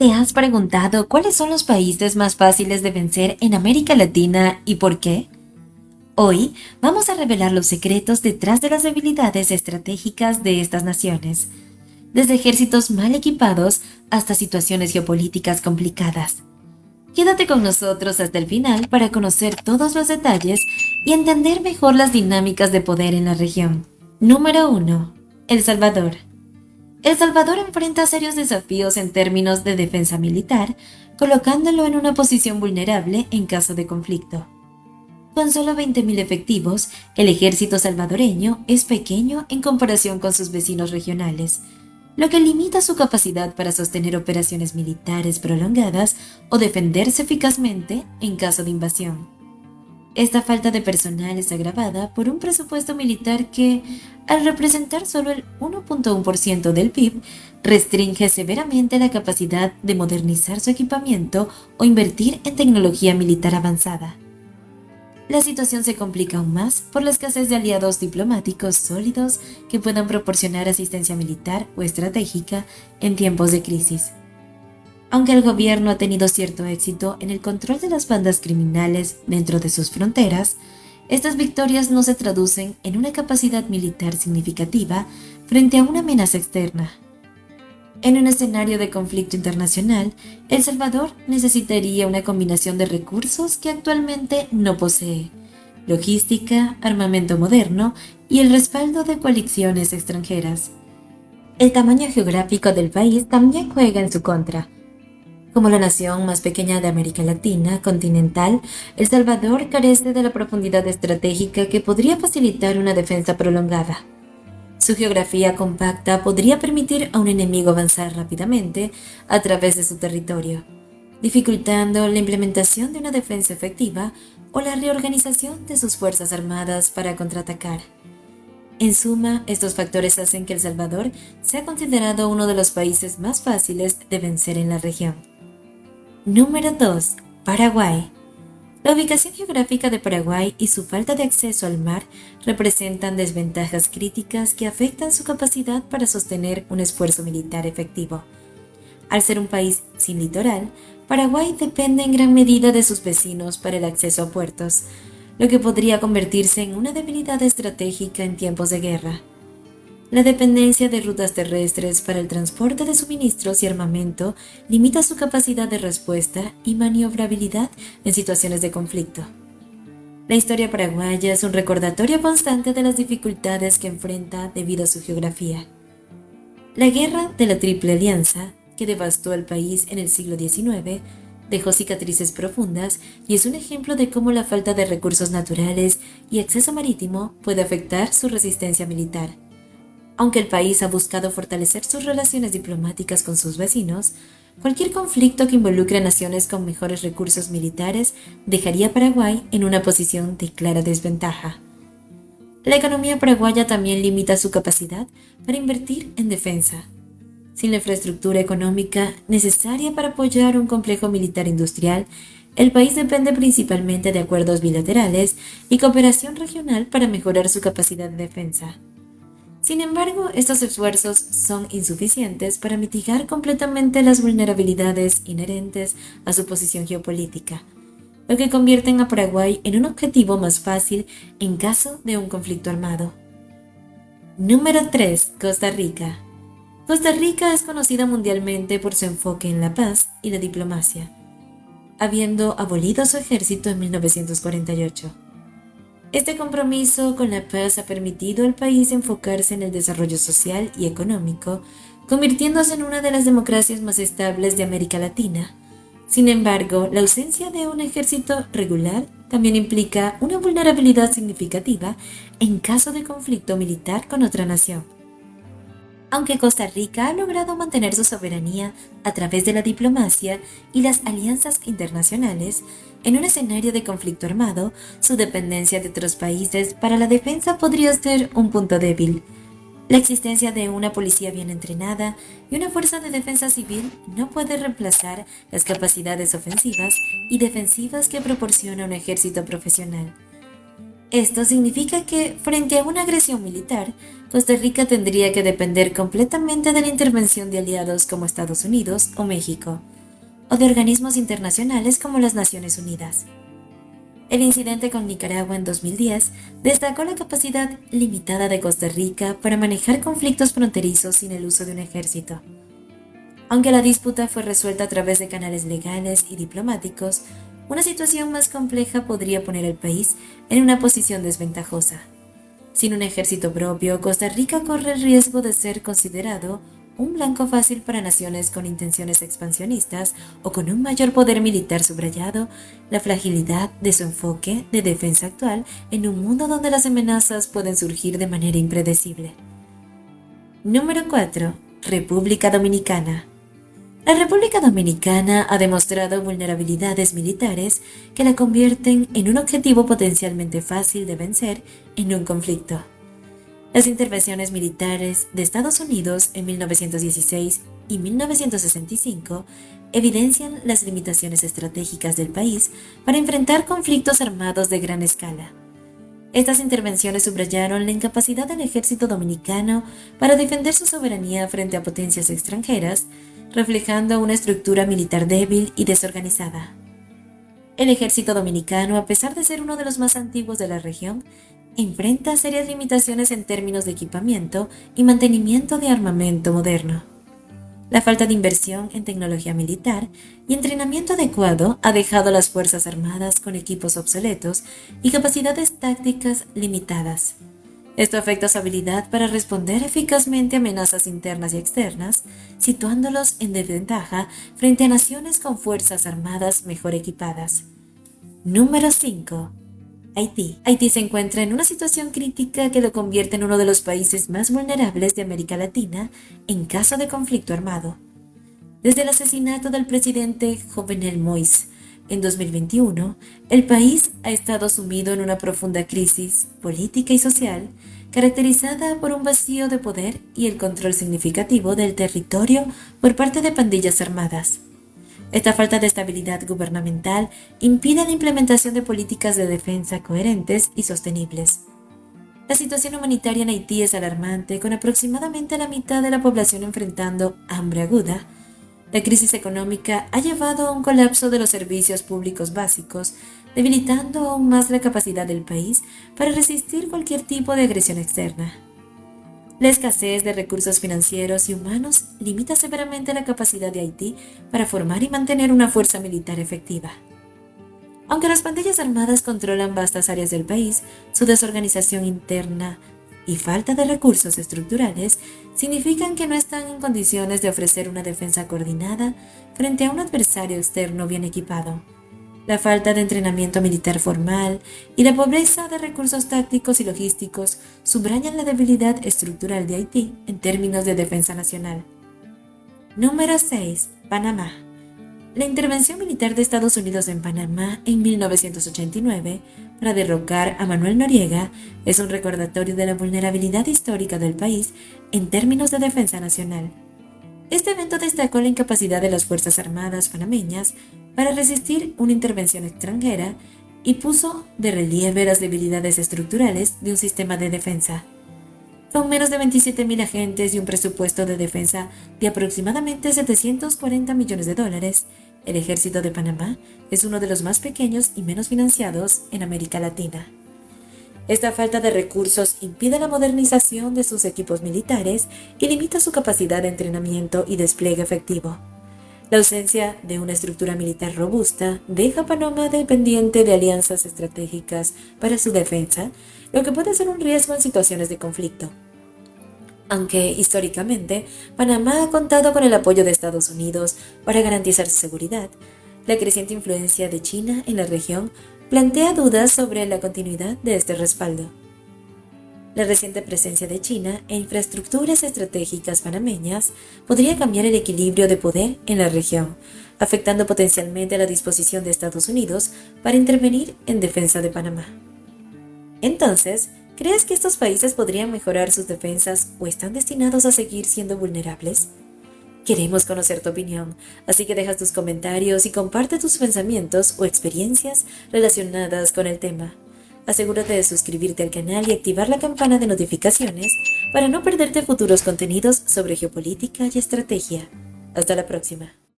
¿Te has preguntado cuáles son los países más fáciles de vencer en América Latina y por qué? Hoy vamos a revelar los secretos detrás de las debilidades estratégicas de estas naciones, desde ejércitos mal equipados hasta situaciones geopolíticas complicadas. Quédate con nosotros hasta el final para conocer todos los detalles y entender mejor las dinámicas de poder en la región. Número 1. El Salvador. El Salvador enfrenta serios desafíos en términos de defensa militar, colocándolo en una posición vulnerable en caso de conflicto. Con solo 20.000 efectivos, el ejército salvadoreño es pequeño en comparación con sus vecinos regionales, lo que limita su capacidad para sostener operaciones militares prolongadas o defenderse eficazmente en caso de invasión. Esta falta de personal es agravada por un presupuesto militar que, al representar solo el 1.1% del PIB, restringe severamente la capacidad de modernizar su equipamiento o invertir en tecnología militar avanzada. La situación se complica aún más por la escasez de aliados diplomáticos sólidos que puedan proporcionar asistencia militar o estratégica en tiempos de crisis. Aunque el gobierno ha tenido cierto éxito en el control de las bandas criminales dentro de sus fronteras, estas victorias no se traducen en una capacidad militar significativa frente a una amenaza externa. En un escenario de conflicto internacional, El Salvador necesitaría una combinación de recursos que actualmente no posee: logística, armamento moderno y el respaldo de coaliciones extranjeras. El tamaño geográfico del país también juega en su contra. Como la nación más pequeña de América Latina continental, El Salvador carece de la profundidad estratégica que podría facilitar una defensa prolongada. Su geografía compacta podría permitir a un enemigo avanzar rápidamente a través de su territorio, dificultando la implementación de una defensa efectiva o la reorganización de sus fuerzas armadas para contraatacar. En suma, estos factores hacen que El Salvador sea considerado uno de los países más fáciles de vencer en la región. Número 2. Paraguay. La ubicación geográfica de Paraguay y su falta de acceso al mar representan desventajas críticas que afectan su capacidad para sostener un esfuerzo militar efectivo. Al ser un país sin litoral, Paraguay depende en gran medida de sus vecinos para el acceso a puertos, lo que podría convertirse en una debilidad estratégica en tiempos de guerra. La dependencia de rutas terrestres para el transporte de suministros y armamento limita su capacidad de respuesta y maniobrabilidad en situaciones de conflicto. La historia paraguaya es un recordatorio constante de las dificultades que enfrenta debido a su geografía. La Guerra de la Triple Alianza, que devastó el país en el siglo XIX, dejó cicatrices profundas y es un ejemplo de cómo la falta de recursos naturales y acceso marítimo puede afectar su resistencia militar. Aunque el país ha buscado fortalecer sus relaciones diplomáticas con sus vecinos, cualquier conflicto que involucre a naciones con mejores recursos militares dejaría a Paraguay en una posición de clara desventaja. La economía paraguaya también limita su capacidad para invertir en defensa. Sin la infraestructura económica necesaria para apoyar un complejo militar industrial, el país depende principalmente de acuerdos bilaterales y cooperación regional para mejorar su capacidad de defensa. Sin embargo, estos esfuerzos son insuficientes para mitigar completamente las vulnerabilidades inherentes a su posición geopolítica, lo que convierte a Paraguay en un objetivo más fácil en caso de un conflicto armado. Número 3. Costa Rica. Costa Rica es conocida mundialmente por su enfoque en la paz y la diplomacia, habiendo abolido su ejército en 1948. Este compromiso con la paz ha permitido al país enfocarse en el desarrollo social y económico, convirtiéndose en una de las democracias más estables de América Latina. Sin embargo, la ausencia de un ejército regular también implica una vulnerabilidad significativa en caso de conflicto militar con otra nación. Aunque Costa Rica ha logrado mantener su soberanía a través de la diplomacia y las alianzas internacionales, en un escenario de conflicto armado, su dependencia de otros países para la defensa podría ser un punto débil. La existencia de una policía bien entrenada y una fuerza de defensa civil no puede reemplazar las capacidades ofensivas y defensivas que proporciona un ejército profesional. Esto significa que, frente a una agresión militar, Costa Rica tendría que depender completamente de la intervención de aliados como Estados Unidos o México, o de organismos internacionales como las Naciones Unidas. El incidente con Nicaragua en 2010 destacó la capacidad limitada de Costa Rica para manejar conflictos fronterizos sin el uso de un ejército. Aunque la disputa fue resuelta a través de canales legales y diplomáticos, una situación más compleja podría poner al país en una posición desventajosa. Sin un ejército propio, Costa Rica corre el riesgo de ser considerado un blanco fácil para naciones con intenciones expansionistas o con un mayor poder militar. Subrayado la fragilidad de su enfoque de defensa actual en un mundo donde las amenazas pueden surgir de manera impredecible. Número 4. República Dominicana. La República Dominicana ha demostrado vulnerabilidades militares que la convierten en un objetivo potencialmente fácil de vencer en un conflicto. Las intervenciones militares de Estados Unidos en 1916 y 1965 evidencian las limitaciones estratégicas del país para enfrentar conflictos armados de gran escala. Estas intervenciones subrayaron la incapacidad del ejército dominicano para defender su soberanía frente a potencias extranjeras, reflejando una estructura militar débil y desorganizada. El ejército dominicano, a pesar de ser uno de los más antiguos de la región, enfrenta serias limitaciones en términos de equipamiento y mantenimiento de armamento moderno. La falta de inversión en tecnología militar y entrenamiento adecuado ha dejado a las Fuerzas Armadas con equipos obsoletos y capacidades tácticas limitadas. Esto afecta su habilidad para responder eficazmente a amenazas internas y externas, situándolos en desventaja frente a naciones con fuerzas armadas mejor equipadas. Número 5. Haití. Haití se encuentra en una situación crítica que lo convierte en uno de los países más vulnerables de América Latina en caso de conflicto armado. Desde el asesinato del presidente Jovenel Moïse en 2021, el país ha estado sumido en una profunda crisis política y social, caracterizada por un vacío de poder y el control significativo del territorio por parte de pandillas armadas. Esta falta de estabilidad gubernamental impide la implementación de políticas de defensa coherentes y sostenibles. La situación humanitaria en Haití es alarmante, con aproximadamente la mitad de la población enfrentando hambre aguda. La crisis económica ha llevado a un colapso de los servicios públicos básicos, debilitando aún más la capacidad del país para resistir cualquier tipo de agresión externa. La escasez de recursos financieros y humanos limita severamente la capacidad de Haití para formar y mantener una fuerza militar efectiva. Aunque las pandillas armadas controlan vastas áreas del país, su desorganización interna y falta de recursos estructurales significan que no están en condiciones de ofrecer una defensa coordinada frente a un adversario externo bien equipado. La falta de entrenamiento militar formal y la pobreza de recursos tácticos y logísticos subrayan la debilidad estructural de Haití en términos de defensa nacional. Número 6. Panamá. La intervención militar de Estados Unidos en Panamá en 1989 para derrocar a Manuel Noriega es un recordatorio de la vulnerabilidad histórica del país en términos de defensa nacional. Este evento destacó la incapacidad de las Fuerzas Armadas panameñas para resistir una intervención extranjera y puso de relieve las debilidades estructurales de un sistema de defensa. Con menos de 27.000 agentes y un presupuesto de defensa de aproximadamente $740 millones, el Ejército de Panamá es uno de los más pequeños y menos financiados en América Latina. Esta falta de recursos impide la modernización de sus equipos militares y limita su capacidad de entrenamiento y despliegue efectivo. La ausencia de una estructura militar robusta deja a Panamá dependiente de alianzas estratégicas para su defensa, lo que puede ser un riesgo en situaciones de conflicto. Aunque, históricamente, Panamá ha contado con el apoyo de Estados Unidos para garantizar su seguridad, la creciente influencia de China en la región plantea dudas sobre la continuidad de este respaldo. La reciente presencia de China en infraestructuras estratégicas panameñas podría cambiar el equilibrio de poder en la región, afectando potencialmente la disposición de Estados Unidos para intervenir en defensa de Panamá. Entonces, ¿crees que estos países podrían mejorar sus defensas o están destinados a seguir siendo vulnerables? Queremos conocer tu opinión, así que deja tus comentarios y comparte tus pensamientos o experiencias relacionadas con el tema. Asegúrate de suscribirte al canal y activar la campana de notificaciones para no perderte futuros contenidos sobre geopolítica y estrategia. Hasta la próxima.